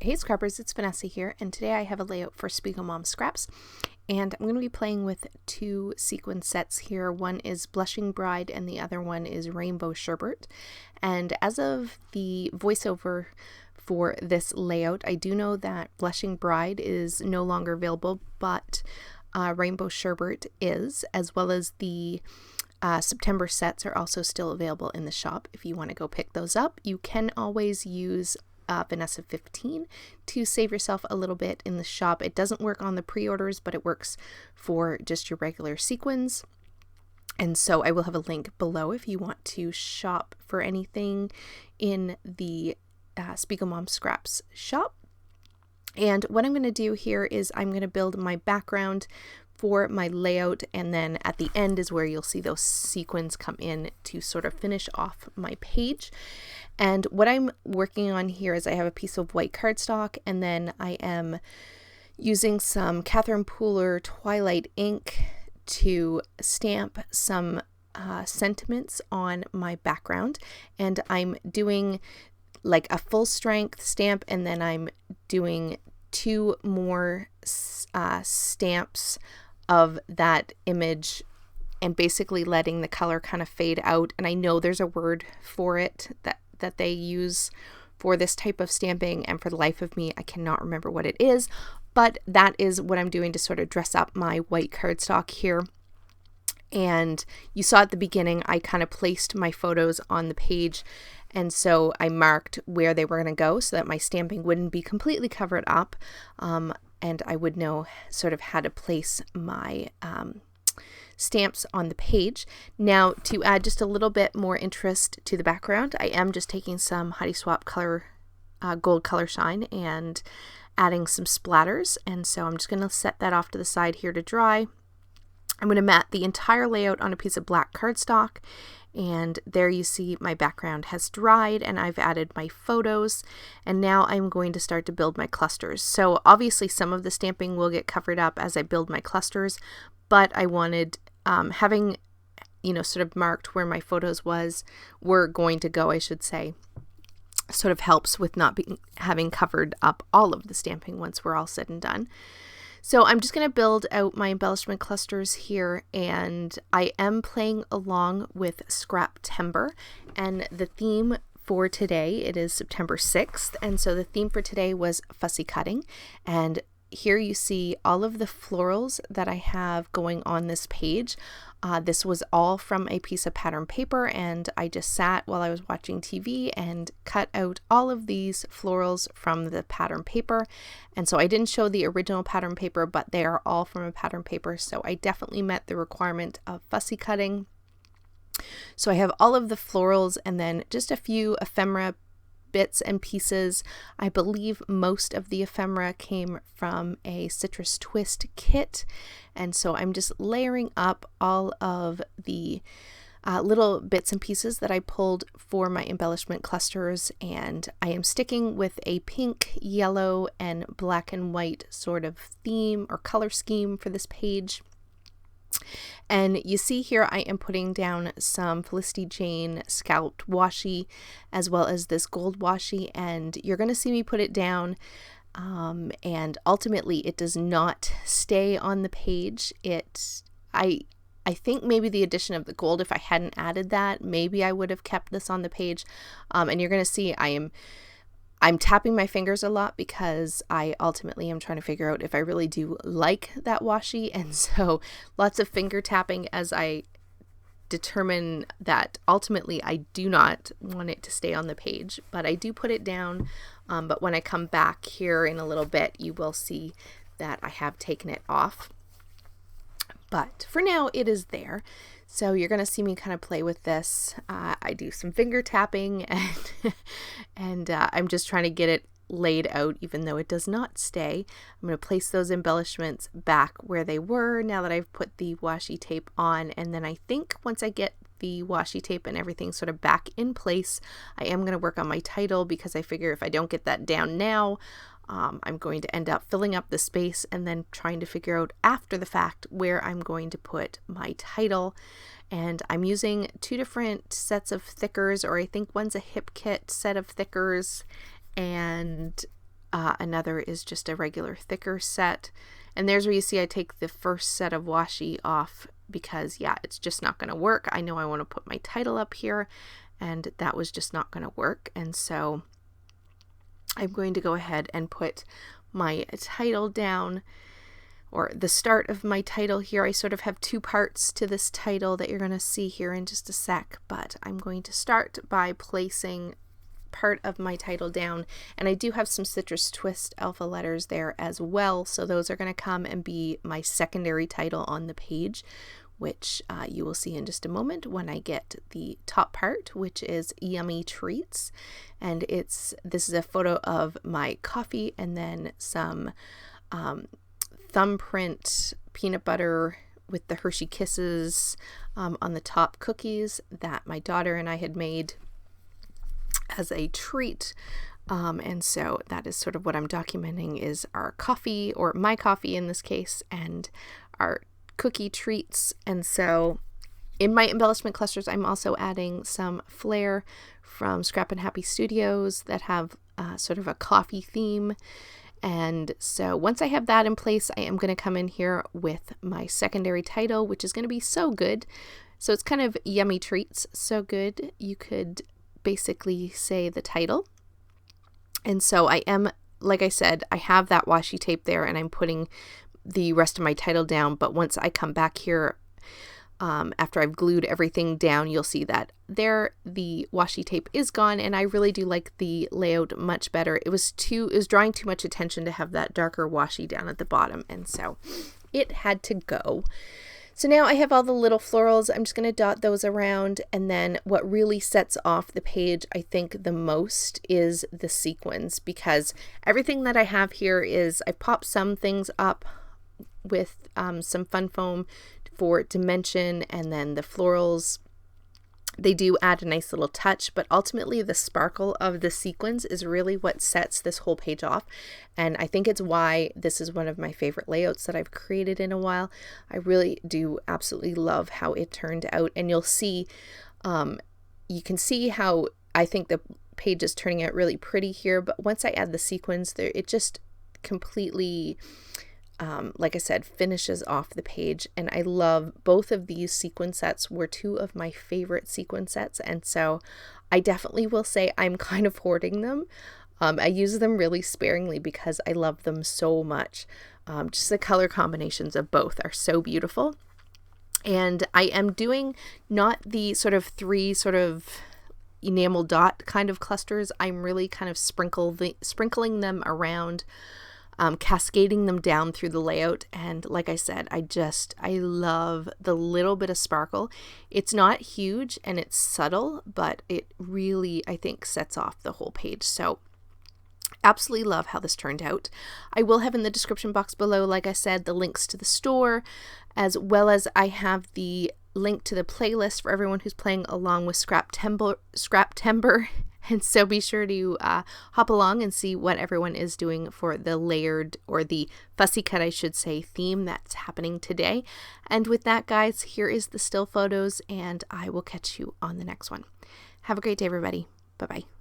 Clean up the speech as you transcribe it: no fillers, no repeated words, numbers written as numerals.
Hey Scrappers, it's Vanessa here, and today I have a layout for SPIEGELMOM Scraps, and I'm going to be playing with two sequin sets here. One is Blushing Bride and the other one is Rainbow Sherbet. And as of the voiceover for this layout, I do know that Blushing Bride is no longer available, but Rainbow Sherbet is, as well as the September sets are also still available in the shop. If you want to go pick those up, you can always use Vanessa 15 to save yourself a little bit in the shop. It doesn't work on the pre-orders, but it works for just your regular sequins. And so I will have a link below if you want to shop for anything in the SPIEGELMOM Scraps shop. And what I'm going to do here is I'm going to build my background for my layout, and then at the end is where you'll see those sequins come in to sort of finish off my page. And what I'm working on here is I have a piece of white cardstock, and then I am using some Catherine Pooler Twilight ink to stamp some sentiments on my background. And I'm doing like a full strength stamp, and then I'm doing two more stamps of that image and basically letting the color kind of fade out. And I know there's a word for it that they use for this type of stamping, and for the life of me I cannot remember what it is, but that is what I'm doing to sort of dress up my white cardstock here. And you saw at the beginning I kind of placed my photos on the page, and so I marked where they were going to go so that my stamping wouldn't be completely covered up, and I would know sort of how to place my stamps on the page. Now, to add just a little bit more interest to the background, I am just taking some Heidi Swapp color, gold color shine, and adding some splatters. And so I'm just going to set that off to the side here to dry. I'm going to mat the entire layout on a piece of black cardstock, and there you see my background has dried and I've added my photos, and now I'm going to start to build my clusters. So obviously some of the stamping will get covered up as I build my clusters, but I wanted having, you know, sort of marked where my photos were going to go, I should say, sort of helps with not having covered up all of the stamping once we're all said and done. So I'm just going to build out my embellishment clusters here, and I am playing along with Scraptember, and the theme for today, it is September 6th, and so the theme for today was fussy cutting. And here you see all of the florals that I have going on this page. This was all from a piece of pattern paper, and I just sat while I was watching TV and cut out all of these florals from the pattern paper. And so I didn't show the original pattern paper, but they are all from a pattern paper, so I definitely met the requirement of fussy cutting. So I have all of the florals and then just a few ephemera bits and pieces. I believe most of the ephemera came from a Citrus Twist kit, and so I'm just layering up all of the little bits and pieces that I pulled for my embellishment clusters, and I am sticking with a pink, yellow, and black and white sort of theme or color scheme for this page. And you see here I am putting down some Felicity Jane scalloped washi as well as this gold washi, and you're going to see me put it down, and ultimately it does not stay on the page. I think maybe the addition of the gold, if I hadn't added that, maybe I would have kept this on the page. And you're going to see I'm tapping my fingers a lot because I ultimately am trying to figure out if I really do like that washi, and so lots of finger tapping as I determine that ultimately I do not want it to stay on the page, but I do put it down. But when I come back here in a little bit, you will see that I have taken it off. But for now it is there. So you're going to see me kind of play with this. I do some finger tapping, and I'm just trying to get it laid out even though it does not stay. I'm going to place those embellishments back where they were now that I've put the washi tape on, and then I think once I get the washi tape and everything sort of back in place, I am going to work on my title, because I figure if I don't get that down now, I'm going to end up filling up the space and then trying to figure out after the fact where I'm going to put my title. And I'm using two different sets of thickers, or I think one's a hip kit set of thickers, and Another is just a regular thicker set. And there's where you see I take the first set of washi off because, yeah, it's just not going to work. I know I want to put my title up here, and that was just not going to work. And so I'm going to go ahead and put my title down, or the start of my title here. I sort of have two parts to this title that you're going to see here in just a sec, but I'm going to start by placing part of my title down, and I do have some Citrus Twist alpha letters there as well, so those are going to come and be my secondary title on the page, which you will see in just a moment when I get the top part, which is Yummy Treats. And this is a photo of my coffee and then some thumbprint peanut butter with the Hershey Kisses on the top cookies that my daughter and I had made as a treat. And so that is sort of what I'm documenting, is our coffee, or my coffee in this case, and our cookie treats. And so in my embellishment clusters, I'm also adding some flair from Scrap and Happy Studios that have sort of a coffee theme. And so once I have that in place, I am going to come in here with my secondary title, which is going to be So Good. So it's kind of Yummy Treats, So Good. You could basically say the title. And so I am, like I said, I have that washi tape there, and I'm putting the rest of my title down. But once I come back here, after I've glued everything down, you'll see that there the washi tape is gone, and I really do like the layout much better. It was drawing too much attention to have that darker washi down at the bottom, and so it had to go. So now I have all the little florals. I'm just going to dot those around, and then what really sets off the page, I think, the most is the sequins, because everything that I have here is, I popped some things up with some fun foam for dimension, and then the florals, they do add a nice little touch, but ultimately the sparkle of the sequins is really what sets this whole page off. And I think it's why this is one of my favorite layouts that I've created in a while. I really do absolutely love how it turned out, and you'll see, you can see how I think the page is turning out really pretty here, but once I add the sequins there, it just completely, like I said, finishes off the page. And I love both of these sequin sets, were two of my favorite sequin sets, and so I definitely will say I'm kind of hoarding them. I use them really sparingly because I love them so much. Just the color combinations of both are so beautiful. And I am doing not the sort of three sort of enamel dot kind of clusters. I'm really kind of sprinkling them around, cascading them down through the layout. And like I said, I love the little bit of sparkle. It's not huge and it's subtle, but it really, I think, sets off the whole page. So absolutely love how this turned out. I will have in the description box below, like I said, the links to the store, as well as I have the link to the playlist for everyone who's playing along with Scraptember. And so be sure to hop along and see what everyone is doing for the layered, or the fussy cut, I should say, theme that's happening today. And with that, guys, here is the still photos, and I will catch you on the next one. Have a great day, everybody. Bye-bye.